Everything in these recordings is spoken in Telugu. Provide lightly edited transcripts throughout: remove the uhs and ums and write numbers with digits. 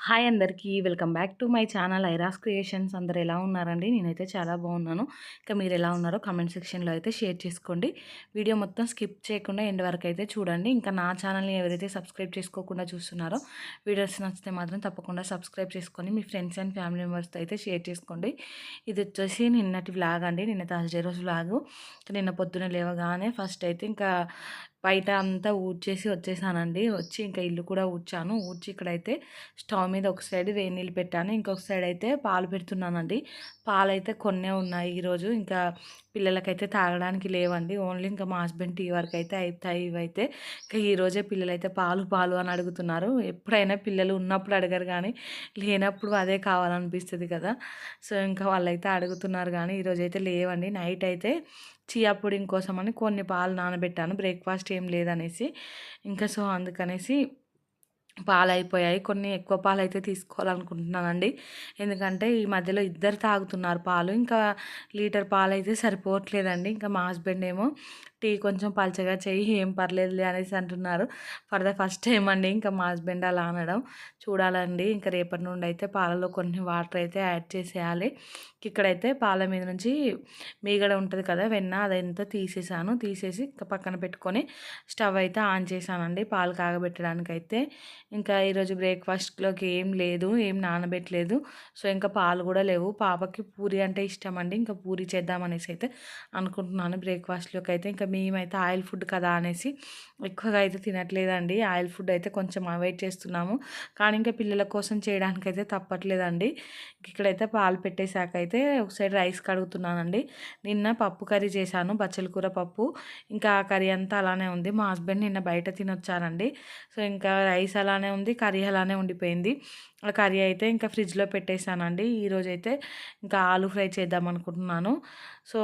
హాయ్ అందరికీ welcome back to my channel ఐరాస్ క్రియేషన్స్. అందరు ఎలా ఉన్నారండి? నేనైతే చాలా బాగున్నాను. ఇంకా మీరు ఎలా ఉన్నారో కామెంట్ సెక్షన్లో అయితే షేర్ చేసుకోండి. వీడియో మొత్తం స్కిప్ చేయకుండా ఎండ్ వరకు అయితే చూడండి. ఇంకా నా ఛానల్ని ఎవరైతే సబ్స్క్రైబ్ చేసుకోకుండా చూస్తున్నారో వీడియోస్ నచ్చితే మాత్రం తప్పకుండా సబ్స్క్రైబ్ చేసుకొని మీ ఫ్రెండ్స్ అండ్ ఫ్యామిలీ మెంబర్స్తో అయితే షేర్ చేసుకోండి. ఇది వచ్చేసి నిన్నటి వ్లాగ్ అండి, నిన్న థర్స్డే రోజు వ్లాగు. నిన్న పొద్దున లేవగానే ఫస్ట్ అయితే ఇంకా బయట అంతా ఊడ్చేసి వచ్చేసానండి. వచ్చి ఇంకా ఇల్లు కూడా ఊడ్చాను. ఊడ్చి ఇక్కడైతే స్టవ్ మీద ఒక సైడ్ వేడి నీళ్ళు పెట్టాను, ఇంకొక సైడ్ అయితే పాలు పెడుతున్నానండి. పాలు అయితే కొన్నే ఉన్నాయి ఈరోజు. ఇంకా పిల్లలకైతే తాగడానికి లేవండి. ఓన్లీ ఇంకా మా హస్బెండ్ టీ వరకు అయితే అవుతాయి. ఇవైతే ఇంకా ఈరోజే పిల్లలైతే పాలు పాలు అని అడుగుతున్నారు. ఎప్పుడైనా పిల్లలు ఉన్నప్పుడు అడగరు కానీ లేనప్పుడు అదే కావాలనిపిస్తుంది కదా. సో ఇంకా వాళ్ళైతే అడుగుతున్నారు కానీ ఈరోజైతే లేవండి. నైట్ అయితే చియా పుడింగ్ కోసమని కొన్ని పాలు నానబెట్టాను, బ్రేక్ఫాస్ట్ ఏం లేదనేసి. ఇంకా సో అందుకనేసి పాలు అయిపోయాయి. కొన్ని ఎక్కువ పాలు అయితే తీసుకోవాలనుకుంటున్నానండి. ఎందుకంటే ఈ మధ్యలో ఇద్దరు తాగుతున్నారు పాలు. ఇంకా లీటర్ పాలు అయితే సరిపోవట్లేదండి. ఇంకా మా హస్బెండ్ ఏమో టీ కొంచెం పలచగా చెయ్యి, ఏం పర్లేదులే అనేసి అంటున్నారు. ఫర్ ద ఫస్ట్ టైం అండి ఇంకా మా హస్బెండ్ అలా అనడం. చూడాలండి ఇంకా రేపటి నుండి అయితే పాలలో కొన్ని వాటర్ అయితే యాడ్ చేసేయాలి. ఇక్కడైతే పాల మీద నుంచి మీగడ ఉంటుంది కదా, వెన్న, అదంతా తీసేసాను. తీసేసి ఇంకా పక్కన పెట్టుకొని స్టవ్ అయితే ఆన్ చేశానండి పాలు కాగబెట్టడానికి అయితే. ఇంకా ఈరోజు బ్రేక్ఫాస్ట్లోకి ఏం లేదు, ఏం నానబెట్టలేదు. సో ఇంకా పాలు కూడా లేవు. పాపకి పూరి అంటే ఇష్టం అండి. ఇంకా పూరి చేద్దామనేసి అయితే అనుకుంటున్నాను బ్రేక్ఫాస్ట్లోకి అయితే. ఇంకా మేమైతే ఆయిల్ ఫుడ్ కదా అనేసి ఎక్కువగా అయితే తినట్లేదండి. ఆయిల్ ఫుడ్ అయితే కొంచెం అవాయిడ్ చేస్తున్నాము. కానీ ఇంకా పిల్లల కోసం చేయడానికైతే తప్పట్లేదండి. ఇక్కడైతే పాలు పెట్టేశాక అయితే ఒక సైడ్ రైస్ కడుగుతున్నానండి. నిన్న పప్పు కర్రీ చేశాను, బచ్చల కూర పప్పు. ఇంకా ఆ కర్రీ అంతా అలానే ఉంది. మా హస్బెండ్ నిన్న బయట తినొచ్చారండి. సో ఇంకా రైస్ అలానే ఉంది, కర్రీ అలానే ఉండిపోయింది. ఆ కర్రీ అయితే ఇంకా ఫ్రిడ్జ్లో పెట్టేశానండి. ఈరోజైతే ఇంకా ఆలు ఫ్రై చేద్దాం అనుకుంటున్నాను. సో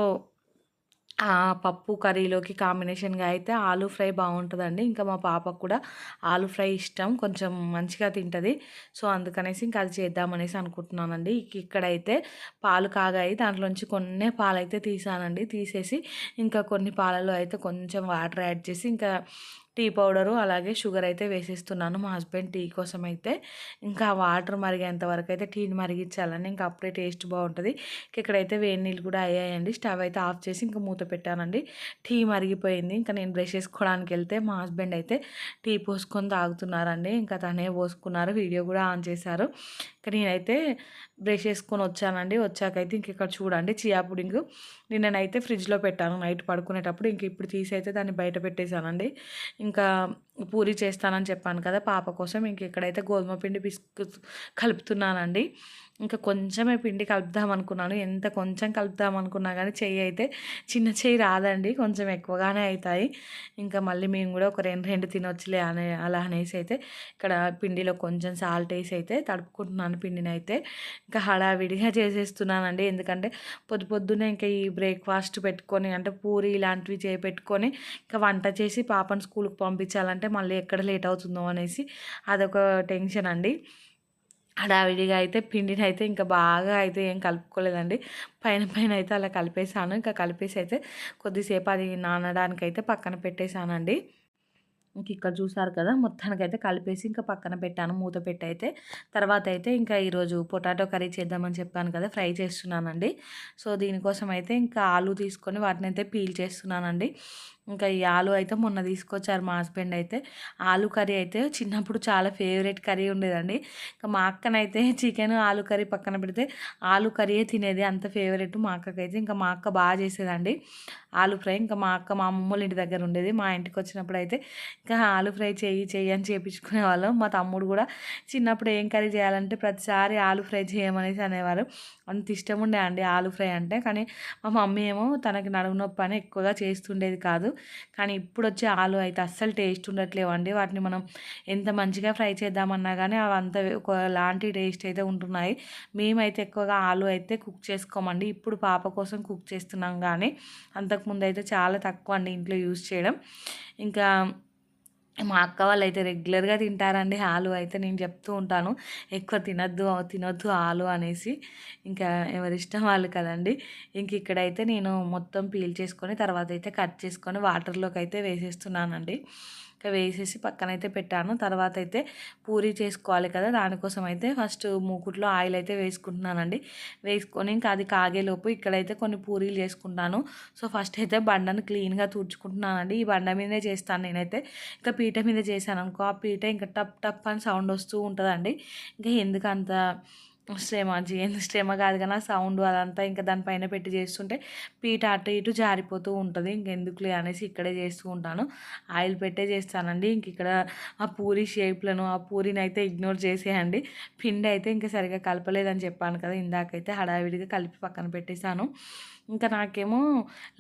ఆ పప్పు కర్రీలోకి కాంబినేషన్గా అయితే ఆలు ఫ్రై బాగుంటుందండి. ఇంకా మా పాపకు కూడా ఆలు ఫ్రై ఇష్టం, కొంచెం మంచిగా తింటుంది. సో అందుకనేసి ఇంకా అది చేద్దామనేసి అనుకుంటున్నానండి. ఇక్కడైతే పాలు కాగాయి, దాంట్లోంచి కొన్ని పాలైతే తీసానండి. తీసేసి ఇంకా కొన్ని పాలలో అయితే కొంచెం వాటర్ యాడ్ చేసి ఇంకా టీ పౌడరు అలాగే షుగర్ అయితే వేసేస్తున్నాను మా హస్బెండ్ టీ కోసం అయితే. ఇంకా వాటర్ మరిగేంత వరకు అయితే టీని మరిగించాలండి. ఇంకా అప్పుడే టేస్ట్ బాగుంటుంది. ఇక్కడైతే వేడి నీళ్ళు కూడా అయ్యాయండి. స్టవ్ అయితే ఆఫ్ చేసి ఇంకా మూత పెట్టానండి. టీ మరిగిపోయింది. ఇంకా నేను బ్రష్ చేసుకోవడానికి వెళ్తే మా హస్బెండ్ అయితే టీ పోసుకొని తాగుతున్నారండి. ఇంకా తనే పోసుకున్నారు, వీడియో కూడా ఆన్ చేశారు. ఇంకా నేనైతే బ్రష్ చేసుకొని వచ్చానండి. వచ్చాకైతే ఇంక ఇక్కడ చూడండి చియా పుడింగ్ నిన్ననైతే ఫ్రిడ్జ్లో పెట్టాను నైట్ పడుకునేటప్పుడు. ఇంక ఇప్పుడు తీసి అయితే దాన్ని బయట పెట్టేశానండి. ఇంకా పూరి చేస్తానని చెప్పాను కదా పాప కోసం. ఇంక ఇక్కడైతే గోధుమ పిండి కలుపుతున్నానండి. ఇంకా కొంచెమే పిండి కలుపుదాం అనుకున్నాను. ఎంత కొంచెం కలుపుదాం అనుకున్నా కానీ చెయ్యి అయితే చిన్న చెయ్యి రాదండి, కొంచెం ఎక్కువగానే అవుతాయి. ఇంకా మళ్ళీ మేము కూడా ఒక రెండు రెండు తినొచ్చులే అలా అనేసి అయితే ఇక్కడ పిండిలో కొంచెం సాల్ట్ వేసి అయితే తడుపుకుంటున్నాను పిండిని అయితే. ఇంకా హడావిడిగా చేసేస్తున్నానండి. ఎందుకంటే పొద్దున్నే ఇంకా ఈ బ్రేక్ఫాస్ట్ పెట్టుకొని అంటే పూరి ఇలాంటివి పెట్టుకొని ఇంకా వంట చేసి పాపను స్కూల్కి పంపించాలంటే మళ్ళీ ఎక్కడ లేట్ అవుతుందో అనేసి అదొక టెన్షన్ అండి. హడావిడిగా అయితే పిండిని అయితే ఇంకా బాగా అయితే ఏం కలుపుకోలేదండి. పైన పైన అయితే అలా కలిపేసాను. ఇంకా కలిపేసి అయితే కొద్దిసేపు అది నానడానికి అయితే పక్కన పెట్టేశానండి. ఇంక ఇక్కడ చూసారు కదా, మొత్తానికైతే కలిపేసి ఇంకా పక్కన పెట్టాను మూత పెట్టి అయితే. తర్వాత అయితే ఇంకా ఈరోజు పొటాటో కర్రీ చేద్దామని చెప్పాను కదా, ఫ్రై చేస్తున్నానండి. సో దీనికోసం అయితే ఇంకా ఆలు తీసుకొని వాటిని అయితే పీల్ చేస్తున్నానండి. ఇంకా ఈ ఆలు అయితే మొన్న తీసుకొచ్చారు మా హస్బెండ్ అయితే. ఆలు కర్రీ అయితే చిన్నప్పుడు చాలా ఫేవరెట్ కర్రీ ఉండేదండి. ఇంకా మా అక్కనైతే చికెన్ ఆలు కర్రీ పక్కన పెడితే ఆలు కర్రీయే తినేది, అంత ఫేవరెట్ మా అక్కకైతే. ఇంకా మా అక్క బాగా చేసేదండి ఆలు ఫ్రై. ఇంకా మా అక్క మా అమ్మమ్మ ఇంటి దగ్గర ఉండేది. మా ఇంటికి వచ్చినప్పుడు అయితే ఇంకా ఆలు ఫ్రై చెయ్యి అని చేపించుకునేవాళ్ళం. మా తమ్ముడు కూడా చిన్నప్పుడు ఏం కర్రీ చేయాలంటే ప్రతిసారి ఆలు ఫ్రై చేయమనేసి అనేవారు. అంత ఇష్టం ఉండే అండి ఆలు ఫ్రై అంటే. కానీ మా మమ్మీ ఏమో తనకి నడుము నొప్పి అని ఎక్కువగా చేస్తుండేది కాదు. కానీ ఇప్పుడు వచ్చే ఆలు అయితే అస్సలు టేస్ట్ ఉండట్లేవండి. వాటిని మనం ఎంత మంచిగా ఫ్రై చేద్దామన్నా కానీ అవి అంత ఒకలాంటి టేస్ట్ అయితే ఉంటున్నాయి. మేమైతే ఎక్కువగా ఆలు అయితే కుక్ చేసుకోమండి. ఇప్పుడు పాప కోసం కుక్ చేస్తున్నాం కానీ అంతకుముందు అయితే చాలా తక్కువ అండి ఇంట్లో యూజ్ చేయడం. ఇంకా మా అక్క వాళ్ళు అయితే రెగ్యులర్గా తింటారండి ఆలు అయితే. నేను చెప్తూ ఉంటాను ఎక్కువ తినొద్దు ఆలు అనేసి. ఇంకా ఎవరిష్టం వాళ్ళు కదండి. ఇంక ఇక్కడైతే నేను మొత్తం పీల్ చేసుకొని తర్వాత అయితే కట్ చేసుకొని వాటర్లోకి అయితే వేసేస్తున్నానండి. ఇంకా వేసేసి పక్కనైతే పెట్టాను. తర్వాత అయితే పూరి చేసుకోవాలి కదా, దానికోసం అయితే ఫస్ట్ మూకుట్లో ఆయిల్ అయితే వేసుకుంటున్నానండి. వేసుకొని ఇంకా అది కాగేలోపు ఇక్కడైతే కొన్ని పూరీలు చేసుకుంటాను. సో ఫస్ట్ అయితే బండను క్లీన్గా తుడుచుకుంటున్నానండి. ఈ బండ మీదనే చేస్తాను నేనైతే. ఇంకా పీట మీద చేశాను అనుకో, ఆ పీట ఇంకా టప్ టప్ అని సౌండ్ వస్తూ ఉంటుందండి. ఇంకా ఎందుకు అంత శ్రమ, శ్రమ కాదు కానీ ఆ సౌండ్ అదంతా ఇంకా దానిపైన పెట్టి చేస్తుంటే పీట అటు ఇటు జారిపోతూ ఉంటుంది. ఇంకెందుకులే అనేసి ఇక్కడే చేస్తూ ఉంటాను. ఆయిల్ పెట్టే చేస్తానండి. ఇంక ఇక్కడ ఆ పూరి షేప్లను, ఆ పూరిని అయితే ఇగ్నోర్ చేసేయండి. పిండి అయితే ఇంకా సరిగ్గా కలపలేదని చెప్పాను కదా ఇందాకైతే, హడావిడిగా కలిపి పక్కన పెట్టేశాను. ఇంకా నాకేమో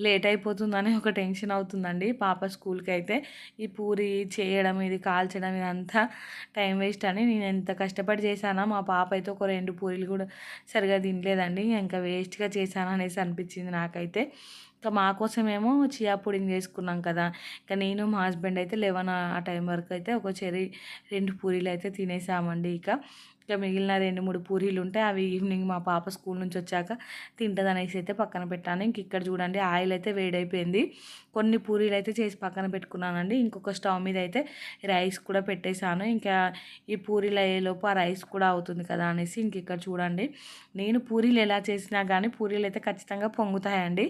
లేట్ అయిపోతుందని ఒక టెన్షన్ అవుతుందండి. పాప స్కూల్కి అయితే ఈ పూరి చేయడం, ఇది కాల్చడం ఇదంతా టైం వేస్ట్ అని నేను ఎంత కష్టపడి చేశానో, మా పాప అయితే ఒక 2 పూరీలు కూడా సరిగా తినలేదండి. ఇంకా వేస్ట్గా చేశాను అనేసి అనిపించింది నాకైతే. ఇంకా మా కోసమేమో చియా పుడింగ్ చేసుకున్నాం కదా, ఇంకా నేను మా హస్బెండ్ అయితే 11 ఆ టైం వరకు అయితే ఒక 2 పూరీలు అయితే తినేసామండి. ఇక మిగిలిన 2, 3 పూరీలు ఉంటే అవి ఈవినింగ్ మా పాప స్కూల్ నుంచి వచ్చాక తింటదనేసి అయితే పక్కన పెట్టాను. ఇంక ఇక్కడ చూడండి ఆయిల్ అయితే వేడైపోయింది. కొన్ని పూరీలు అయితే చేసి పక్కన పెట్టుకున్నానండి. ఇంకొక స్టవ్ మీద అయితే రైస్ కూడా పెట్టేశాను. ఇంకా ఈ పూరీలు అయ్యేలోపు ఆ రైస్ కూడా అవుతుంది కదా అనేసి ఇంక ఇక్కడ చూడండి, నేను పూరీలు ఎలా చేసినా కానీ పూరీలు అయితే ఖచ్చితంగా పొంగుతాయండి.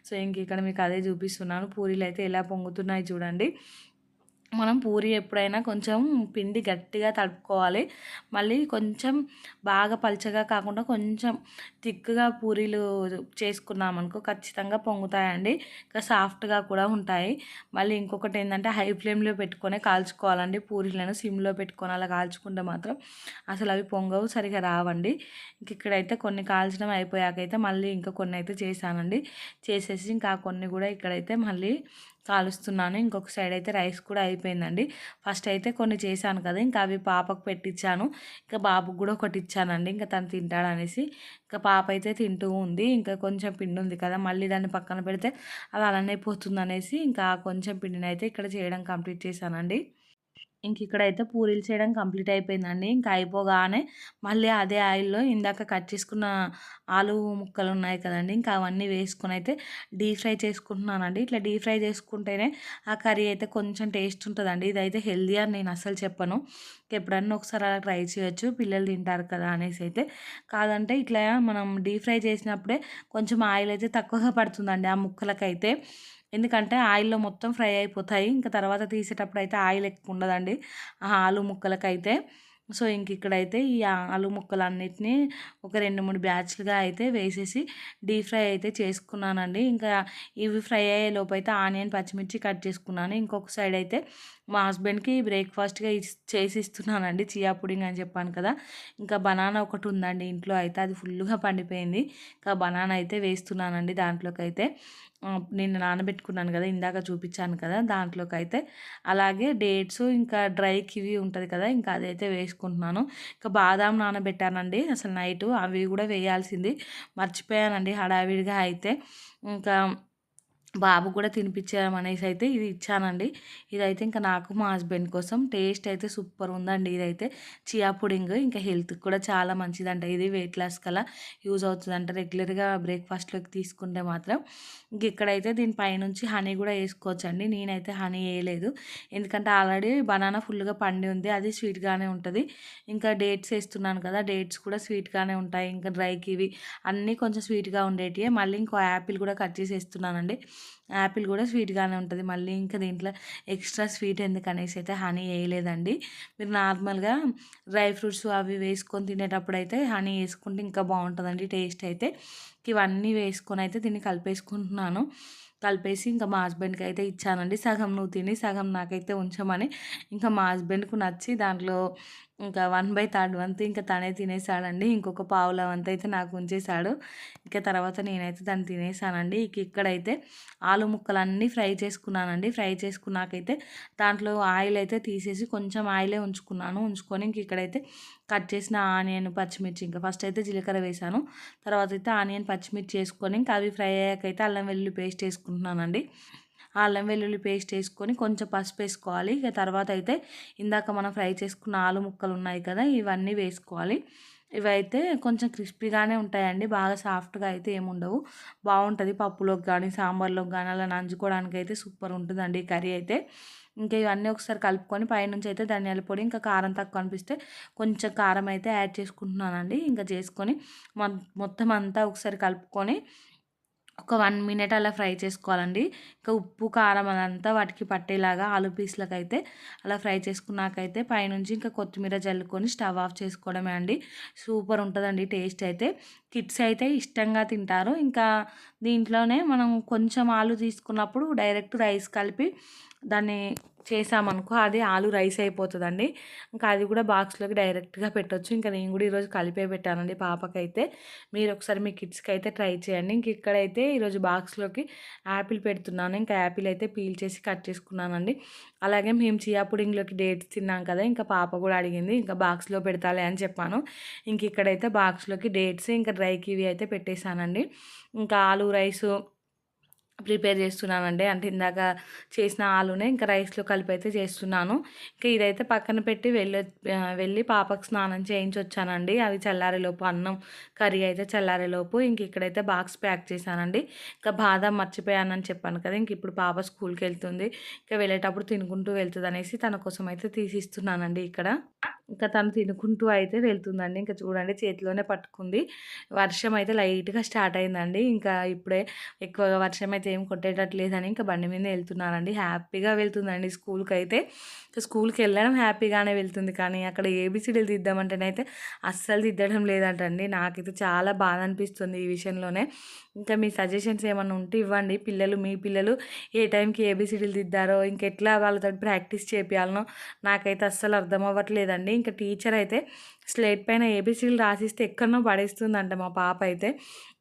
సో ఇంక ఇక్కడ మీకు అదే చూపిస్తున్నాను. పూరీలు అయితే ఎలా పొంగుతున్నాయి చూడండి. మనం పూరి ఎప్పుడైనా కొంచెం పిండి గట్టిగా తడుపుకోవాలి. మళ్ళీ కొంచెం బాగా పల్చగా కాకుండా కొంచెం థిక్‌గా పూరీలు చేసుకున్నామనుకో ఖచ్చితంగా పొంగుతాయండి. ఇంకా సాఫ్ట్‌గా కూడా ఉంటాయి. మళ్ళీ ఇంకొకటి ఏంటంటే హై ఫ్లేమ్‌లో పెట్టుకొనే కాల్చుకోవాలండి పూరీలను. సిమ్‌లో పెట్టుకొని అలా కాల్చుకుంటే మాత్రం అసలు అవి పొంగవు, సరిగ్గా రావండి. ఇంక ఇక్కడైతే కొన్ని కాల్చడం అయిపోయాకైతే మళ్ళీ ఇంకా కొన్ని అయితే చేశానండి. చేసేసి ఇంకా కొన్ని కూడా ఇక్కడైతే మళ్ళీ కాలుస్తున్నాను. ఇంకొక సైడ్ అయితే రైస్ కూడా అయిపోయిందండి. ఫస్ట్ అయితే కొన్ని చేశాను కదా, ఇంకా అవి పాపకు పెట్టించాను. ఇంకా బాబుకి కూడా ఒకటి ఇచ్చానండి, ఇంకా తను తింటాడనేసి. ఇంకా పాప అయితే తింటూ ఉంది. ఇంకా కొంచెం పిండి ఉంది కదా, మళ్ళీ దాన్ని పక్కన పెడితే అది అలానే పోతుందనేసి ఇంకా కొంచెం పిండిని అయితే ఇక్కడ చేయడం కంప్లీట్ చేశానండి. ఇక్కడైతే పూరీలు చేయడం కంప్లీట్ అయిపోయిందండి. ఇంకా అయిపోగానే మళ్ళీ అదే ఆయిల్‌లో ఇందాక కట్ చేసుకున్న ఆలు ముక్కలు ఉన్నాయి కదండీ, ఇంకా అవన్నీ వేసుకొని అయితే డీప్ ఫ్రై చేసుకుంటున్నానండి. ఇట్లా డీప్ ఫ్రై చేసుకుంటేనే ఆ కర్రీ అయితే కొంచెం టేస్ట్ ఉంటుందండి. ఇదైతే హెల్తీ అని నేను అస్సలు చెప్పను. ఎప్పుడన్నా ఒకసారి అలా ట్రై చేయొచ్చు, పిల్లలు తింటారు కదా అనేసి అయితే. కాదంటే ఇట్లా మనం డీప్ ఫ్రై చేసినప్పుడే కొంచెం ఆయిల్ అయితే తక్కువగా పడుతుందండి ఆ ముక్కలకైతే. ఎందుకంటే ఆయిల్‌లో మొత్తం ఫ్రై అయిపోతాయి. ఇంకా తర్వాత తీసేటప్పుడు అయితే ఆయిల్ ఎక్కువ ఉండదండి ఆ ఆలు ముక్కలకైతే. సో ఇక్కడైతే ఈ ఆలు ముక్కలన్నిటిని ఒక 2, 3 బ్యాచ్‌లుగా అయితే వేసేసి డీప్ ఫ్రై అయితే చేసుకున్నానండి. ఇంకా ఇవి ఫ్రై అయ్యేలోపు అయితే ఆనియన్, పచ్చిమిర్చి కట్ చేసుకున్నాను. ఇంకొక సైడ్ అయితే మా హస్బెండ్‌కి బ్రేక్‌ఫాస్ట్‌గా చేసి ఇస్తున్నానండి. చియా పుడింగ్ అని చెప్పాను కదా, ఇంకా బనానా ఒకటి ఉందండి ఇంట్లో అయితే, అది ఫుల్‌గా పండిపోయింది. ఇంకా బనానా అయితే వేస్తున్నానండి దాంట్లోకైతే. నేను నానబెట్టుకున్నాను కదా, ఇందాక చూపించాను కదా దాంట్లోకైతే. అలాగే డేట్స్ ఇంకా డ్రై కివి ఉంటుంది కదా, ఇంకా అదైతే వేసుకుంటున్నాను. ఇంకా బాదాం నానబెట్టానండి అసలు నైటు, అవి కూడా వేయాల్సింది మర్చిపోయానండి హడావిడిగా అయితే. ఇంకా బాబు కూడా తినిపించడం అనేసి అయితే ఇది ఇచ్చానండి. ఇదైతే ఇంకా నాకు మా హస్బెండ్ కోసం. టేస్ట్ అయితే సూపర్ ఉందండి ఇదైతే చియా పుడింగ్. ఇంకా హెల్త్‌కి కూడా చాలా మంచిదంట ఇది, వెయిట్ లాస్ కలా యూజ్ అవుతుందంట రెగ్యులర్గా బ్రేక్‌ఫాస్ట్‌లోకి తీసుకుంటే మాత్రం. ఇక్కడైతే దీని పైనుంచి హనీ కూడా వేసుకోవచ్చండి. నేనైతే హనీ వేయలేదు, ఎందుకంటే ఆల్రెడీ బనానా ఫుల్‌గా పండి ఉంది, అది స్వీట్‌గానే ఉంటుంది. ఇంకా డేట్స్ వేస్తున్నాను కదా, డేట్స్ కూడా స్వీట్‌గానే ఉంటాయి. ఇంకా డ్రై కివి అన్నీ కొంచెం స్వీట్‌గా ఉండేటివే. మళ్ళీ ఇంకో యాపిల్ కూడా కట్ చేసి వేస్తున్నానండి. యాపిల్ కూడా స్వీట్‌గానే ఉంటుంది. మళ్ళీ ఇంకా దీంట్లో ఎక్స్ట్రా స్వీట్ ఎందుకనేసి అయితే హనీ వేయలేదండి. మీరు నార్మల్‌గా డ్రై ఫ్రూట్స్ అవి వేసుకొని తినేటప్పుడు అయితే హనీ వేసుకుంటే ఇంకా బాగుంటుందండి టేస్ట్ అయితే. ఇవన్నీ వేసుకొని అయితే దీన్ని కలిపేసుకుంటున్నాను. కలిపేసి ఇంకా మా హస్బెండ్‌కి అయితే ఇచ్చానండి. సగం నువ్వు తిని సగం నాకైతే ఉంచమని. ఇంకా మా హస్బెండ్‌కు నచ్చి దాంట్లో ఇంకా 1/3 వంతు ఇంకా తనే తినేసాడండి. ఇంకొక పావుల వంతు అయితే నాకు ఉంచేసాడు. ఇంకా తర్వాత నేనైతే దాన్ని తినేసానండి. ఇక్కడైతే ఆలు ముక్కలన్నీ ఫ్రై చేసుకున్నానండి. ఫ్రై చేసుకున్నాకైతే దాంట్లో ఆయిల్ అయితే తీసేసి కొంచెం ఆయిలే ఉంచుకున్నాను. ఉంచుకొని ఇక్కడైతే కట్ చేసిన ఆనియన్, పచ్చిమిర్చి, ఇంకా ఫస్ట్ అయితే జీలకర్ర వేసాను. తర్వాత అయితే ఆనియన్, పచ్చిమిర్చి వేసుకొని ఇంకా అవి ఫ్రై అయ్యాకైతే అల్లం వెల్లుల్లి పేస్ట్ వేసుకుంటున్నానండి. ఆ అల్లం వెల్లుల్లి పేస్ట్ వేసుకొని కొంచెం పసుపు వేసుకోవాలి. ఇక తర్వాత అయితే ఇందాక మనం ఫ్రై చేసుకున్న ఆలు ముక్కలు ఉన్నాయి కదా, ఇవన్నీ వేసుకోవాలి. ఇవైతే కొంచెం క్రిస్పీగానే ఉంటాయండి, బాగా సాఫ్ట్గా అయితే ఏముండవు. బాగుంటుంది పప్పులోకి కానీ సాంబార్లోకి కానీ అలా నంచుకోవడానికి అయితే సూపర్ ఉంటుందండి ఈ కర్రీ అయితే. ఇంకా ఇవన్నీ ఒకసారి కలుపుకొని పైనుంచి అయితే ధనియాల పొడి ఇంకా కారం తక్కువ అనిపిస్తే కొంచెం కారం అయితే యాడ్ చేసుకుంటున్నానండి. ఇంకా చేసుకొని మొత్తం అంతా ఒకసారి కలుపుకొని ఒక 1 మినిట్ అలా ఫ్రై చేసుకోవాలండి. ఇంకా ఉప్పు, కారం అదంతా వాటికి పట్టేలాగా ఆలు పీస్లకైతే అలా ఫ్రై చేసుకున్నాకైతే పైనుంచి ఇంకా కొత్తిమీర జల్లుకొని స్టవ్ ఆఫ్ చేసుకోవడమే అండి. సూపర్ ఉంటుందండి టేస్ట్ అయితే. కిడ్స్ అయితే ఇష్టంగా తింటారు. ఇంకా దీంట్లోనే మనం కొంచెం ఆలు తీసుకున్నప్పుడు డైరెక్ట్ రైస్ కలిపి దాన్ని చేసామనుకో అది ఆలు రైస్ అయిపోతుందండి. ఇంకా అది కూడా బాక్స్లోకి డైరెక్ట్గా పెట్టొచ్చు. ఇంకా నేను కూడా ఈరోజు కలిపే పెట్టానండి పాపకైతే. మీరు ఒకసారి మీ కిడ్స్కి అయితే ట్రై చేయండి. ఇంక ఇక్కడైతే ఈరోజు బాక్స్లోకి యాపిల్ పెడుతున్నాను. ఇంకా యాపిల్ అయితే పీల్ చేసి కట్ చేసుకున్నానండి. అలాగే మేము చియా పుడింగ్లోకి డేట్స్ తిన్నాం కదా, ఇంకా పాప కూడా అడిగింది ఇంకా బాక్స్లో పెడతాలే అని చెప్పాను. ఇంక ఇక్కడైతే బాక్స్లోకి డేట్స్ ఇంకా డ్రై కివి అయితే పెట్టేశానండి. ఇంకా ఆలు రైసు ప్రిపేర్ చేస్తున్నానండి. అంటే ఇందాక చేసిన ఆలునే ఇంకా రైస్లో కలిపి అయితే చేస్తున్నాను. ఇంకా ఇదైతే పక్కన పెట్టి వెళ్ళి పాపకు స్నానం చేయించి వచ్చానండి. అవి చల్లారేలోపు అన్నం కర్రీ అయితే చల్లారేలోపు ఇంక ఇక్కడైతే బాక్స్ ప్యాక్ చేశానండి. ఇంకా బాదం మర్చిపోయానని చెప్పాను కదా, ఇంక ఇప్పుడు పాప స్కూల్కి వెళ్తుంది. ఇంకా వెళ్ళేటప్పుడు తినుకుంటూ వెళ్తుంది అనేసి తన కోసం అయితే తీసిస్తున్నానండి ఇక్కడ. ఇంకా తను తినుకుంటూ అయితే వెళ్తుందండి. ఇంకా చూడండి చేతిలోనే పట్టుకుంది. వర్షం అయితే లైట్గా స్టార్ట్ అయిందండి. ఇంకా ఇప్పుడే ఎక్కువగా వర్షం అయితే ఏం కొట్టేటట్లేదని ఇంకా బండి మీద వెళ్తున్నానండి. హ్యాపీగా వెళ్తుందండి స్కూల్కి అయితే. స్కూల్కి వెళ్ళడం హ్యాపీగానే వెళ్తుంది, కానీ అక్కడ ఏబిసిడీలు దిద్దామంటేనైతే అస్సలు దిద్దడం లేదంటండి. నాకైతే చాలా బాధ అనిపిస్తుంది ఈ విషయంలోనే. ఇంకా మీ సజెషన్స్ ఏమన్నా ఉంటే ఇవ్వండి. మీ పిల్లలు ఏ టైంకి ఏబిసిడీలు దిద్దారో ఇంకెట్లా వాళ్ళతో ప్రాక్టీస్ చేపియాలనో నాకైతే అస్సలు అర్థం అవ్వట్లేదండి. ఇంకా టీచర్ అయితే స్లేట్ పైన ఏబిసిడీలు రాసిస్తే ఎక్కడనో పడేస్తుందంట మా పాప అయితే.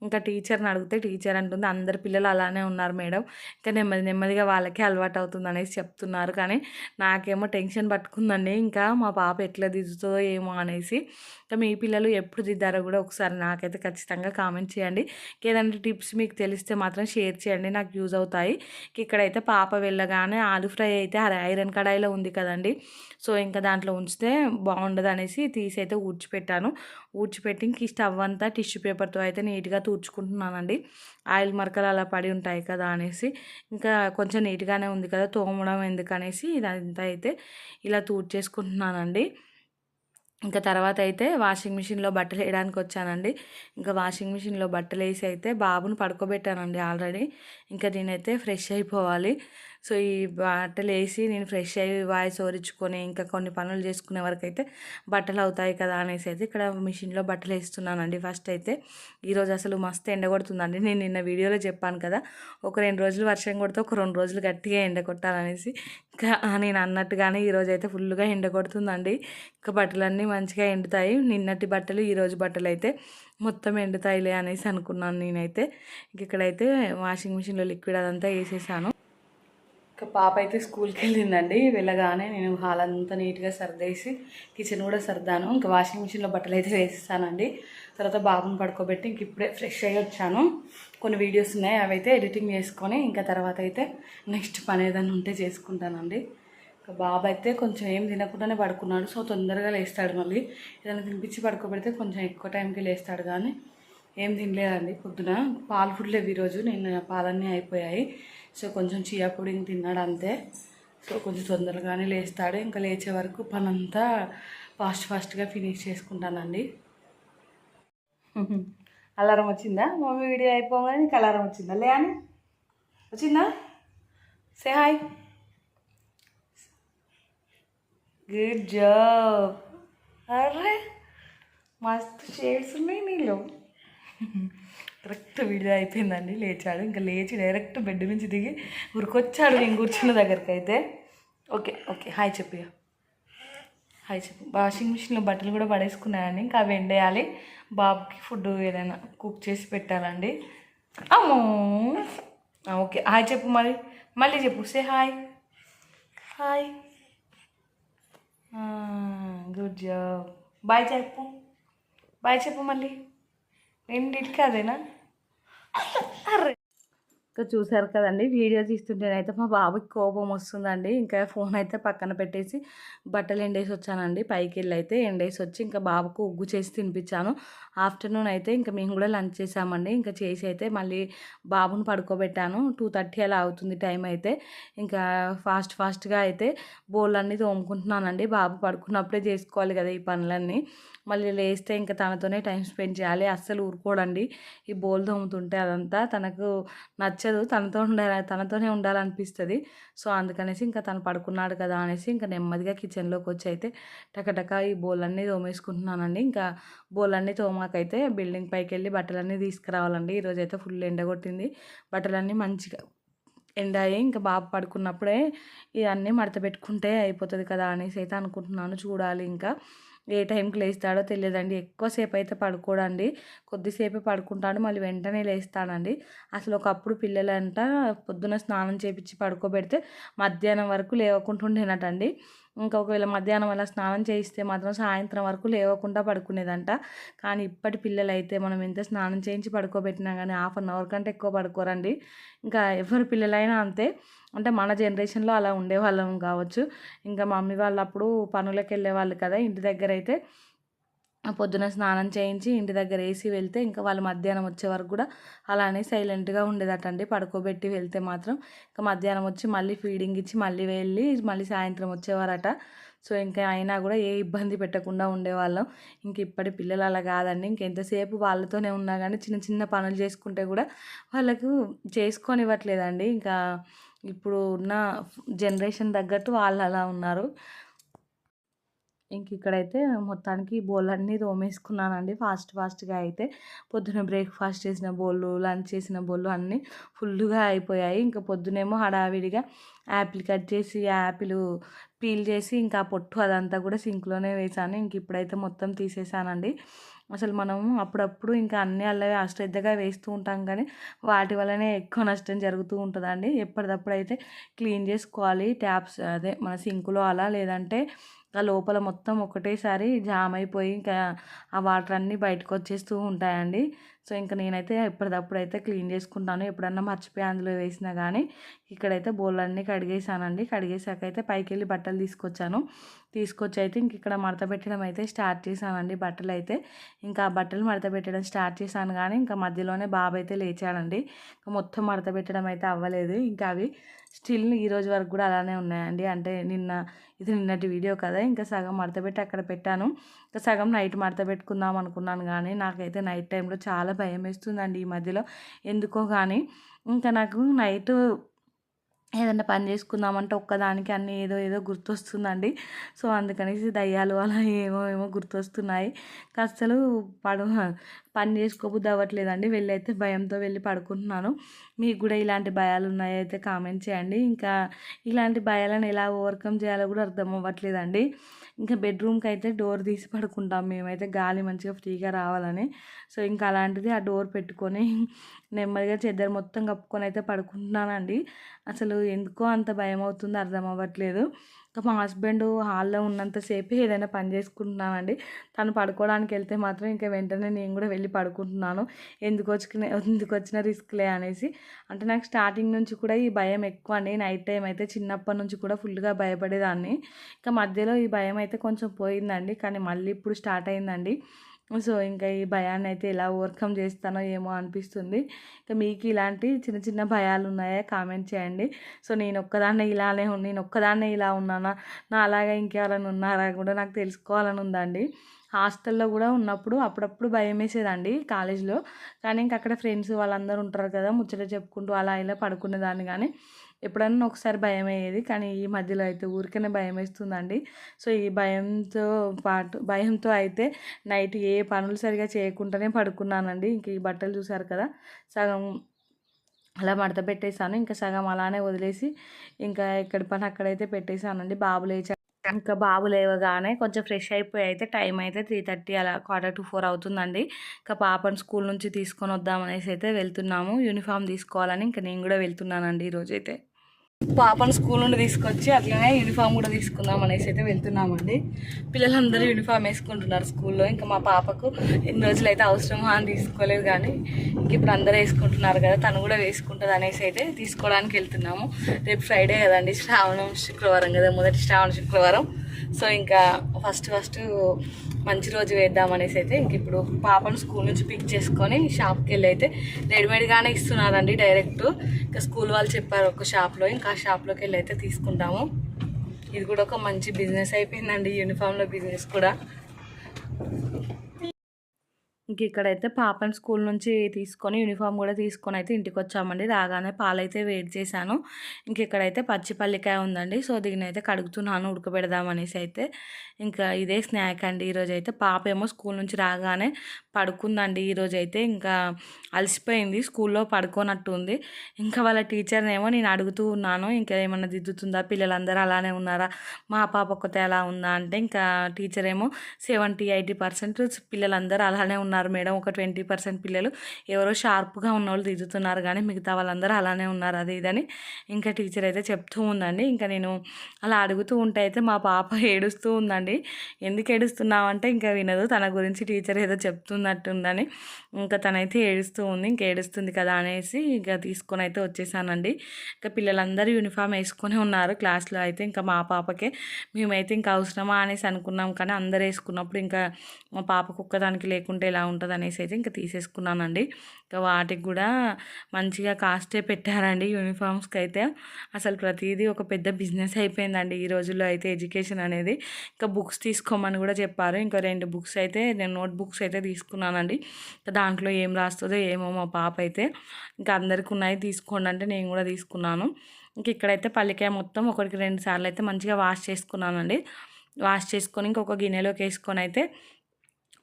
ఇంకా టీచర్ని అడిగితే టీచర్ అంటుంది అందరి పిల్లలు అలానే ఉన్నారు మేడం, ఇంకా నెమ్మదిగా వాళ్ళకే అలవాటు అవుతుంది అనేసి చెప్తున్నారు. కానీ నాకేమో టెన్షన్ పట్టుకుందండి, ఇంకా మా పాప ఎట్లా దిద్దుతుందో ఏమో అనేసి. ఇంకా మీ పిల్లలు ఎప్పుడు దిద్దారో కూడా ఒకసారి నాకైతే ఖచ్చితంగా కామెంట్ చేయండి. ఏదైనా టిప్స్ మీకు తెలిస్తే మాత్రం షేర్ చేయండి, నాకు యూజ్ అవుతాయి. ఇక్కడైతే పాప వెళ్ళగానే ఆలు ఫ్రై అయితే ఐరన్ కడాయిలో ఉంది కదండి, సో ఇంకా దాంట్లో ఉంచితే బాగుండదు అనేసి తీసి అయితే ఊడ్చిపెట్టి ఇంక స్టవ్ అంతా టిష్యూ పేపర్తో అయితే నీట్గా తుడుచుకుంటున్నానండి. ఆయిల్ మరకలు అలా పడి ఉంటాయి కదా అనేసి. ఇంకా కొంచెం నీట్గానే ఉంది కదా తోమడం ఎందుకనేసి ఇదంతా అయితే ఇలా తుడిచేసుకుంటున్నానండి. ఇంకా తర్వాత అయితే వాషింగ్ మిషన్లో బట్టలు వేయడానికి వచ్చానండి. ఇంకా వాషింగ్ మిషన్లో బట్టలు వేసి అయితే బాబుని పడుకోబెట్టానండి ఆల్రెడీ. ఇంకా నేనైతే ఫ్రెష్ అయిపోవాలి. సో ఈ బట్టలు వేసి నేను ఫ్రెష్ అయ్యి వాయిస్ ఓరించుకొని ఇంకా కొన్ని పనులు చేసుకునే వరకు అయితే బట్టలు అవుతాయి కదా అనేసి అయితే ఇక్కడ మిషన్లో బట్టలు వేస్తున్నానండి. ఫస్ట్ అయితే ఈరోజు అసలు మస్తు ఎండ కొడుతుందండి. నేను నిన్న వీడియోలో చెప్పాను కదా, ఒక 2 రోజులు వర్షం కొడితే ఒక 2 రోజులు గట్టిగా ఎండ కొట్టాలనేసి. ఇంకా నేను అన్నట్టుగానే ఈరోజు అయితే ఫుల్గా ఎండ కొడుతుందండి. ఇంకా బట్టలన్నీ మంచిగా ఎండుతాయి. నిన్నటి బట్టలు ఈరోజు బట్టలు అయితే మొత్తం ఎండుతాయిలే అనేసి అనుకున్నాను నేనైతే. ఇక్కడైతే వాషింగ్ మిషన్లో లిక్విడ్ అదంతా వేసేసాను. ఇంకా పాప అయితే స్కూల్కి వెళ్ళిందండి. వెళ్ళగానే నేను హాల్ అంతా నీట్గా సర్దేసి కిచెన్ కూడా సర్దాను. ఇంకా వాషింగ్ మిషన్లో బట్టలు అయితే వేసేసానండి. తర్వాత బాబుని పడుకోబెట్టి ఇంక ఇప్పుడే ఫ్రెష్ అయ్యి వచ్చాను. కొన్ని వీడియోస్ ఉన్నాయి, అవి అయితే ఎడిటింగ్ చేసుకొని ఇంకా తర్వాత అయితే నెక్స్ట్ పని ఏదైనా ఉంటే చేసుకుంటానండి. ఇంకా బాబు అయితే కొంచెం ఏం తినకుండానే పడుకున్నాడు, సో తొందరగా లేస్తాడు. మళ్ళీ ఏదైనా తినిపించి పడుకోబెడితే కొంచెం ఎక్కువ టైంకి లేస్తాడు, కానీ ఏం తినలేదండి పొద్దున. పాలు ఫుడ్ లేవు ఈరోజు, నిన్న పాలన్నీ అయిపోయాయి. సో కొంచెం చియా పుడింగ్ తిన్నాడు అంతే. సో కొంచెం తొందరగానే లేస్తాడు. ఇంకా లేచే వరకు పనంతా ఫాస్ట్గా ఫినిష్ చేసుకుంటానండి. అలారం వచ్చిందా? మమ్మీ వీడియో అయిపోగానే నీకు అలారం వచ్చిందా? లే అని వచ్చిందా? సే హాయ్. Good job. అరే మస్తు షేడ్స్ ఉన్నాయి నీళ్ళు. కరెక్ట్ వీడియో అయిపోయిందండి. లేచాడు. ఇంకా లేచి డైరెక్ట్ బెడ్ నుంచి దిగి ఉరికొచ్చాడు నేను కూర్చున్న దగ్గరికి అయితే. ఓకే హాయ్ చెప్పు, హాయ్ చెప్పు. వాషింగ్ మిషన్లో బట్టలు కూడా పడేసుకున్నాయండి, ఇంకా అవి ఎండేయాలి. బాబుకి ఫుడ్ ఏదైనా కుక్ చేసి పెట్టాలండి. అమ్మో ఓకే హాయ్ చెప్పు, మళ్ళీ చెప్పు. Say hi. Good job. Bye చెప్పు మళ్ళీ. రెండింటికి అదేనా? అర్రే ఇంకా చూసారు కదండీ! వీడియో తీస్తుంటేనైతే మా బాబుకి కోపం వస్తుందండి. ఇంకా ఫోన్ అయితే పక్కన పెట్టేసి బట్టలు ఎండేసొచ్చానండి. పైకెళ్ళైతే ఎండేసొచ్చి ఇంకా బాబుకు ఉగ్గు చేసి తినిపించాను. ఆఫ్టర్‌నూన్ అయితే ఇంకా మేము కూడా లంచ్ చేసామండి. ఇంకా చేసి అయితే మళ్ళీ బాబుని పడుకోబెట్టాను. 2:30 అలా అవుతుంది టైం అయితే. ఇంకా ఫాస్ట్‌గా అయితే బోళ్ళన్నీ తోముకుంటున్నానండి. బాబు పడుకున్నప్పుడే చేసుకోవాలి కదా! ఈ పనులన్నీ. మళ్ళీ లేస్తే ఇంకా తనతోనే టైం స్పెండ్ చేయాలి. అస్సలు ఊరుకోడండి. ఈ బోళ్ళు తోముతుంటే అదంతా తనకు నచ్చదు. తనతోనే ఉండాలనిపిస్తది. సో, అందుకనేసి ఇంకా తను పడుకున్నాడు కదా అనేసి ఇంకా నెమ్మదిగా కిచెన్‌లోకొచ్చి అయితే టకటక ఈ బోళ్ళన్నీ తోమేసుకుంటున్నానండి. ఇంకా బోళ్ళన్నీ తోమాకైతే బిల్డింగ్ పైకెళ్ళి బట్టలన్నీ తీసుకురావాలండి. ఈరోజైతే ఫుల్ ఎండ కొట్టింది. బట్టలన్నీ మంచిగా ఎండాయి. ఇంకా బాబు పడుకున్నప్పుడే ఇవన్నీ మడత పెట్టుకుంటే అయిపోతది కదా అనేసి అయితే అనుకుంటున్నాను. చూడాలి ఇంకా. ఏ టైంకి లేస్తాడో తెలియదండి. ఎక్కువసేపు అయితే పడుకోడండి. కొద్దిసేపే పడుకుంటాడు. మళ్ళీ వెంటనే లేస్తాడండి. అసలు ఒకప్పుడు పిల్లలంట పొద్దున స్నానం చేపిచ్చి పడుకోబెడితే మధ్యాహ్నం వరకు లేవకుండా ఉండేనటండి. ఇంకా ఒకవేళ మధ్యాహ్నం అలా స్నానం చేయిస్తే మాత్రం సాయంత్రం వరకు లేవకుండా పడుకునేదంట. కానీ ఇప్పటి పిల్లలైతే మనం ఎంత స్నానం చేయించి పడుకోబెట్టినా కానీ హాఫ్ అన్ అవర్ కంటే ఎక్కువ పడుకోరండి. ఇంకా ఎవరి పిల్లలైనా అంతే. అంటే మన జనరేషన్‌లో అలా ఉండేవాళ్ళం కావచ్చు. ఇంకా మమ్మీ వాళ్ళు అప్పుడు పనులకెళ్ళేవాళ్ళు కదా! ఇంటి దగ్గరైతే పొద్దున స్నానం చేయించి ఇంటి దగ్గర ఏసి వెళ్తే ఇంకా వాళ్ళు మధ్యాహ్నం వచ్చే వరకు కూడా అలానే సైలెంట్‌గా ఉండేదటండి. పడుకోబెట్టి వెళ్తే మాత్రం. ఇంకా మధ్యాహ్నం వచ్చి మళ్ళీ ఫీడింగ్ ఇచ్చి మళ్ళీ వెళ్ళి మళ్ళీ సాయంత్రం వచ్చేవారట. సో, ఇంకా అయినా కూడా ఏ ఇబ్బంది పెట్టకుండా ఉండేవాళ్ళం. ఇంక ఇప్పటి పిల్లలు అలా కాదండి. ఇంకెంతసేపు వాళ్ళతోనే ఉన్నా గానీ చిన్న చిన్న పనులు చేసుకుంటే కూడా వాళ్ళకు చేసుకోనివ్వట్లేదండి. ఇంకా ఇప్పుడు ఉన్న జనరేషన్ తగ్గట్టు వాళ్ళు అలా ఉన్నారు. ఇక్కడైతే మొత్తానికి బోళ్ళన్నీ తోమేసుకున్నానండి ఫాస్ట్‌గా అయితే. పొద్దున బ్రేక్‌ఫాస్ట్ చేసిన బోళ్ళు, లంచ్ చేసిన బోళ్ళు అన్నీ ఫుల్లుగా అయిపోయాయి. ఇంకా పొద్దునేమో హడావిడిగా యాపిల్ కట్ చేసి, యాపిలు పీల్ చేసి, ఇంకా పొట్టు అదంతా కూడా సింక్‌లోనే వేశాను. ఇప్పుడైతే మొత్తం తీసేసానండి. అసలు మనము అప్పుడప్పుడు ఇంకా అన్నీ అల్లవే అశ్రద్ధగా వేస్తూ ఉంటాం కానీ, వాటి వల్లనే ఎక్కువ నష్టం జరుగుతూ ఉంటదండి. ఎప్పటిదప్పుడైతే క్లీన్ చేసుకోవాలి. ట్యాప్స్ అదే మన సింక్‌లో అలా లేదంటే ఆ లోపల మొత్తం ఒకటేసారి జామ్ అయిపోయి ఇంకా ఆ వాటర్ అన్నీ బయటకొచ్చేస్తూ ఉంటాయండి. సో, ఇంక నేనైతే ఎప్పటిదప్పుడైతే క్లీన్ చేసుకుంటాను. ఎప్పుడన్నా మర్చిపోయి అందులో వేసినా గానీ, ఇక్కడైతే బోళ్ళన్నీ కడిగేసానండి. కడిగేసాకైతే పైకెళ్ళి బట్టలు తీసుకొచ్చాను. తీసుకొచ్చి అయితే ఇక్కడ మడత పెట్టడం అయితే స్టార్ట్ చేశానండి బట్టలైతే. ఇంకా ఆ బట్టలు మడత పెట్టడం స్టార్ట్ చేశాను గానీ, ఇంకా మధ్యలోనే బాబైతే లేచాడండి. మొత్తం మడత పెట్టడం అయితే అవ్వలేదు. ఇంకా అవి స్టిల్ ఈరోజు వరకు కూడా అలానే ఉన్నాయండి. అంటే ఇది నిన్నటి వీడియో కదా! ఇంకా సగం మడతపెట్టి అక్కడ పెట్టాను. ఇంకా సగం నైట్ మడతపెట్టుకుందాం అనుకున్నాను గానీ, నాకైతే నైట్ టైంలో చాలా భయమేస్తుందండి ఈ మధ్యలో. ఎందుకో గానీ, ఇంకా నాకు నైటు ఏదన్నా పని చేసుకుందామంటే ఒక్కదానికి అన్నీ ఏదో గుర్తొస్తుందండి. సో, అందుకనేసి దయ్యాలు అలా ఏమో గుర్తొస్తున్నాయి. అస్సలు పడు పని చేసుకోబుద్ధి అవ్వట్లేదండి. వెళ్ళైతే భయంతో వెళ్ళి పడుకుంటున్నాను. మీకు కూడా ఇలాంటి భయాలున్నాయా అయితే కామెంట్ చేయండి. ఇంకా ఇలాంటి భయాలను ఎలా ఓవర్‌కమ్ చేయాలో కూడా అర్థం అవ్వట్లేదండి. ఇంకా బెడ్‌రూమ్‌కైతే డోర్ తీసి పడుకుంటాం మేమైతే గాలి మంచిగా ఫ్రీగా రావాలని. సో, ఇంకా అలాంటిది ఆ డోర్ పెట్టుకొని నెమ్మదిగా చెద్దరు మొత్తం కప్పుకొని అయితే పడుకుంటున్నానండి. అసలు ఎందుకో అంత భయమవుతుందో అర్థం అవ్వట్లేదు. ఇంకా మా హస్బెండ్ హాల్‌లో ఉన్నంత సేపే ఏదైనా పని చేసుకుంటున్నానండి. తను పడుకోవడానికి వెళ్తే మాత్రం ఇంక వెంటనే నేను కూడా వెళ్ళి పడుకుంటున్నాను. ఎందుకొచ్చిన రిస్క్‌లే అనేసి. అంటే నాకు స్టార్టింగ్ నుంచి కూడా ఈ భయం ఎక్కువ అండి. నైట్ టైమ్ అయితే చిన్నప్పటి నుంచి కూడా ఫుల్‌గా భయపడేదాన్ని. ఇంకా మధ్యలో ఈ భయం అయితే కొంచెం పోయిందండి. కానీ మళ్ళీ ఇప్పుడు స్టార్ట్ అయిందండి. సో, ఇంకా ఈ భయాన్నయితే ఎలా ఓవర్‌కమ్ చేస్తానో ఏమో అనిపిస్తుంది. ఇంకా మీకు ఇలాంటి చిన్న చిన్న భయాలున్నాయా కామెంట్ చేయండి. సో, నేనొక్కదాన్నే ఇలా ఉన్నానా? నాలాగా ఇంకెవరైనా ఉన్నారా కూడా నాకు తెలుసుకోవాలని ఉందండి. హాస్టల్‌లో కూడా ఉన్నప్పుడు అప్పుడప్పుడు భయమేసేదండి కాలేజ్‌లో. కానీ ఇంక అక్కడ ఫ్రెండ్స్ వాళ్ళందరూ ఉంటారు కదా! ముచ్చట చెప్పుకుంటూ అలా ఇలా పడుకునేదాన్ని గానీ, ఎప్పుడన్నా ఒకసారి భయమయ్యేది. కానీ ఈ మధ్యలో అయితే ఊరికనే భయమేస్తుందండి. సో, ఈ భయంతో అయితే నైట్ ఏ పనులు సరిగ్గా చేయకుండానే పడుకున్నానండి. ఇంక ఈ బట్టలు చూసారు కదా! సగం అలా మడత పెట్టేసాను. ఇంకా సగం అలానే వదిలేసి ఇంకా ఎక్కడి పని అక్కడైతే పెట్టేసానండి. ఇంకా బాబు లేవగానే కొంచెం ఫ్రెష్ అయిపోయి అయితే టైం అయితే 3:30 అలా 3:45 అవుతుందండి. ఇంకా పాపను స్కూల్ నుంచి తీసుకొని వద్దామనేసి అయితే వెళ్తున్నాము. యూనిఫామ్ తీసుకోవాలని ఇంకా నేను కూడా వెళ్తున్నానండి ఈరోజైతే. పాపను స్కూల్ నుండి తీసుకొచ్చి అట్లనే యూనిఫామ్ కూడా తీసుకుందాం అనేసి అయితే వెళ్తున్నామండి. పిల్లలందరూ యూనిఫామ్ వేసుకుంటున్నారు స్కూల్లో. ఇంకా మా పాపకు ఎన్ని రోజులు అయితే అవసరమా అని తీసుకోలేదు, కానీ ఇంక ఇప్పుడు అందరూ వేసుకుంటున్నారు కదా, తను కూడా వేసుకుంటుంది అనేసి అయితే తీసుకోవడానికి వెళ్తున్నాము. రేపు ఫ్రైడే కదండి, శ్రావణం శుక్రవారం కదా, మొదటి శ్రావణ శుక్రవారం. సో ఇంకా ఫస్ట్ మంచి రోజు వేద్దామనేసి అయితే ఇంక ఇప్పుడు పాపను స్కూల్ నుంచి పిక్ చేసుకొని షాప్కి వెళ్ళి అయితే రెడీమేడ్గానే ఇస్తున్నారండి డైరెక్ట్. ఇంకా స్కూల్ వాళ్ళు చెప్పారు ఒక షాప్లో, ఇంకా ఆ షాప్లోకి వెళ్ళి అయితే తీసుకుంటాము. ఇది కూడా ఒక మంచి బిజినెస్ అయిపోయిందండి, యూనిఫామ్లో బిజినెస్ కూడా. ఇంక ఇక్కడైతే పాపని స్కూల్ నుంచి తీసుకొని యూనిఫామ్ కూడా తీసుకొని అయితే ఇంటికి వచ్చామండి. రాగానే పాలైతే వేడి చేశాను. ఇంక ఇక్కడైతే పచ్చి పల్లికాయ ఉందండి. సో దీన్ని అయితే కడుగుతున్నాను ఉడకబెడదామనేసి అయితే. ఇంకా ఇదే స్నాక్ అండి ఈరోజు అయితే. పాప ఏమో స్కూల్ నుంచి రాగానే పడుకుందండి ఈరోజు అయితే. ఇంకా అలసిపోయింది, స్కూల్లో పడుకోనట్టు ఉంది. ఇంకా వాళ్ళ టీచర్ని ఏమో నేను అడుగుతూ ఉన్నాను, ఇంకా ఏమన్నా దిద్దుతుందా, పిల్లలందరూ అలానే ఉన్నారా, మా పాప ఒక్కతే అలా ఉందా అంటే, ఇంకా టీచర్ ఏమో 70-80% పిల్లలందరూ అలానే ఉన్నారు మేడం, ఒక 20% పిల్లలు ఎవరో షార్ప్గా ఉన్న వాళ్ళు దిద్దుతున్నారు, కానీ మిగతా వాళ్ళందరూ అలానే ఉన్నారు అది ఇదని ఇంకా టీచర్ అయితే చెప్తూ ఉందండి. ఇంకా నేను అలా అడుగుతూ ఉంటే అయితే మా పాప ఏడుస్తూ ఉందండి. ఎందుకు ఏడుస్తున్నావు అంటే ఇంకా వినదు, తన గురించి టీచర్ ఏదో చెప్తున్నట్టుందని ఇంకా తనైతే ఏడుస్తూ ఉంది. ఇంకా ఏడుస్తుంది కదా అనేసి ఇంకా తీసుకొని అయితే వచ్చేసానండి. ఇంకా పిల్లలందరూ యూనిఫామ్ వేసుకొని ఉన్నారు క్లాస్లో అయితే. ఇంకా మా పాపకే మేమైతే ఇంకా అవసరమా అనేసి అనుకున్నాం, కానీ అందరు వేసుకున్నప్పుడు ఇంకా మా పాపకు ఒక్కదానికి లేకుంటే ఎలా ఉంటుంది అనేసి అయితే ఇంకా తీసేసుకున్నానండి. ఇంకా వాటికి కూడా మంచిగా కాస్టే పెట్టారండి యూనిఫామ్స్కి అయితే. అసలు ప్రతిదీ ఒక పెద్ద బిజినెస్ అయిపోయిందండి ఈ రోజుల్లో అయితే ఎడ్యుకేషన్ అనేది. ఇంకా బుక్స్ తీసుకోమని కూడా చెప్పారు. ఇంకా 2 బుక్స్ అయితే నేను నోట్ బుక్స్ అయితే తీసుకున్నానండి. దాంట్లో ఏం రాస్తుందో ఏమో మా పాప అయితే. ఇంకా అందరికి ఉన్నాయి తీసుకోండి అంటే నేను కూడా తీసుకున్నాను. ఇంక ఇక్కడైతే పల్లికాయ మొత్తం 1-2 సార్లు అయితే మంచిగా వాష్ చేసుకున్నానండి. వాష్ చేసుకొని ఇంకొక గిన్నెలోకి వేసుకొని అయితే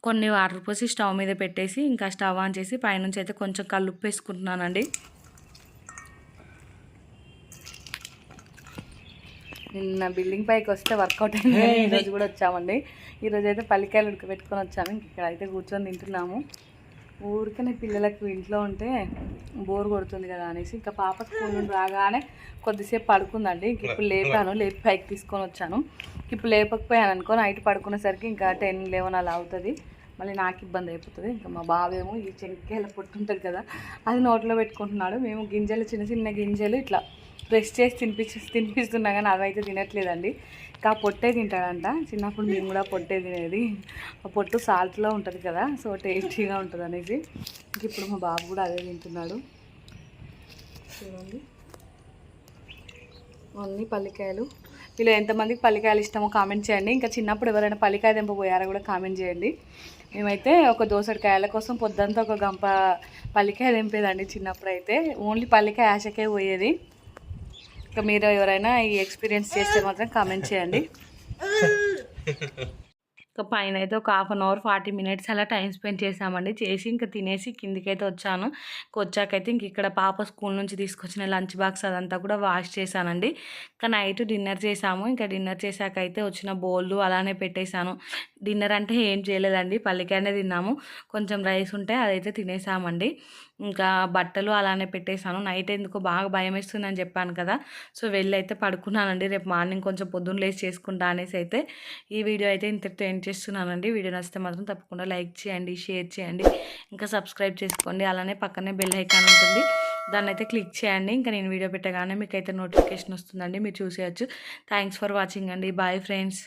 కొన్ని వాటర్ పోసి స్టవ్ మీద పెట్టేసి ఇంకా స్టవ్ ఆన్ చేసి పైనుంచి అయితే కొంచెం కల్లుప్పు వేసుకుంటున్నానండి. నిన్న బిల్డింగ్ పైకి వస్తే వర్కౌట్ అయింది, ఈరోజు కూడా వచ్చామండి. ఈరోజు అయితే పల్లికాయలు ఉడకబెట్టుకొని వచ్చాను. ఇక్కడ అయితే కూర్చొని తింటున్నాము. ఊరికనే పిల్లలకు ఇంట్లో ఉంటే బోర్ కొడుతుంది కదా అనేసి ఇంకా పాప స్కూల్ నుండి రాగానే కొద్దిసేపు పడుకుందండి. ఇప్పుడు లేపాను, లేపి పైకి తీసుకొని వచ్చాను. ఇప్పుడు లేపకపోయాను అనుకో, నైట్ పడుకునేసరికి ఇంకా 10-11 అలా అవుతుంది, మళ్ళీ నాకు ఇబ్బంది అయిపోతుంది. ఇంకా మా బావేమో ఈ చెంకాయల పొట్టు ఉంటుంది కదా, అది నోట్లో పెట్టుకుంటున్నాడు. మేము గింజలు చిన్న చిన్న గింజలు ఇట్లా ప్రెస్ చేసి తినిపిస్తున్నా, కానీ అవైతే తినట్లేదండి. ఇంకా పొట్టే తింటాడంట. చిన్నప్పుడు మేము కూడా పొట్టే తినేది. ఆ పొట్టు సాల్ట్లో ఉంటుంది కదా, సో టేస్టీగా ఉంటుంది అనేసి ఇంక ఇప్పుడు మా బాబు కూడా అదే తింటున్నాడు. చూడండి అన్నీ పల్లికాయలు. వీళ్ళు ఎంతమందికి పల్లికాయలు ఇష్టమో కామెంట్ చేయండి. ఇంకా చిన్నప్పుడు ఎవరైనా పల్లికాయ తెంపబోయారో కూడా కామెంట్ చేయండి. మేమైతే ఒక దోసడికాయల కోసం పొద్దుంతా ఒక గంప పల్లికాయ తెంపేదండి చిన్నప్పుడు అయితే. ఓన్లీ పల్లికాయ ఆశకే పోయేది. ఇంకా మీరు ఎవరైనా ఈ ఎక్స్పీరియన్స్ చేస్తే మాత్రం కామెంట్ చేయండి. ఇంకా పైన అయితే ఒక 1/2 అవర్ 40 మినిట్స్ అలా టైం స్పెండ్ చేసామండి. చేసి ఇంకా తినేసి కిందికైతే వచ్చాను. వచ్చాకైతే ఇంక ఇక్కడ పాప స్కూల్ నుంచి తీసుకొచ్చిన లంచ్ బాక్స్ అదంతా కూడా వాష్ చేశానండి. ఇంకా నైట్ డిన్నర్ చేసాము. ఇంకా డిన్నర్ చేశాకైతే వచ్చిన బౌళ్ళు అలానే పెట్టేశాను. డిన్నర్ అంటే ఏం చేయలేదండి, పల్లికాయనే తిన్నాము. కొంచెం రైస్ ఉంటే అదైతే తినేసామండి. ఇంకా బట్టలు అలానే పెట్టేశాను. నైట్ ఎందుకో బాగా భయం వేస్తుందని చెప్పాను కదా, సో వెళ్ళి అయితే పడుకున్నానండి. రేపు మార్నింగ్ కొంచెం పొద్దున్న లేచి చేసుకుంటా అనేసి అయితే ఈ వీడియో అయితే ఇంతటితో ఎండ్ చేస్తున్నానండి. వీడియో నచ్చితే మాత్రం తప్పకుండా లైక్ చేయండి, షేర్ చేయండి, ఇంకా సబ్స్క్రైబ్ చేసుకోండి. అలానే పక్కనే బెల్ ఐకాన్ ఉంటుంది, దాన్ని అయితే క్లిక్ చేయండి. ఇంకా నేను వీడియో పెట్టగానే మీకు అయితే నోటిఫికేషన్ వస్తుందండి, మీరు చూసేయచ్చు. థ్యాంక్స్ ఫర్ వాచింగ్ అండి. Bye friends.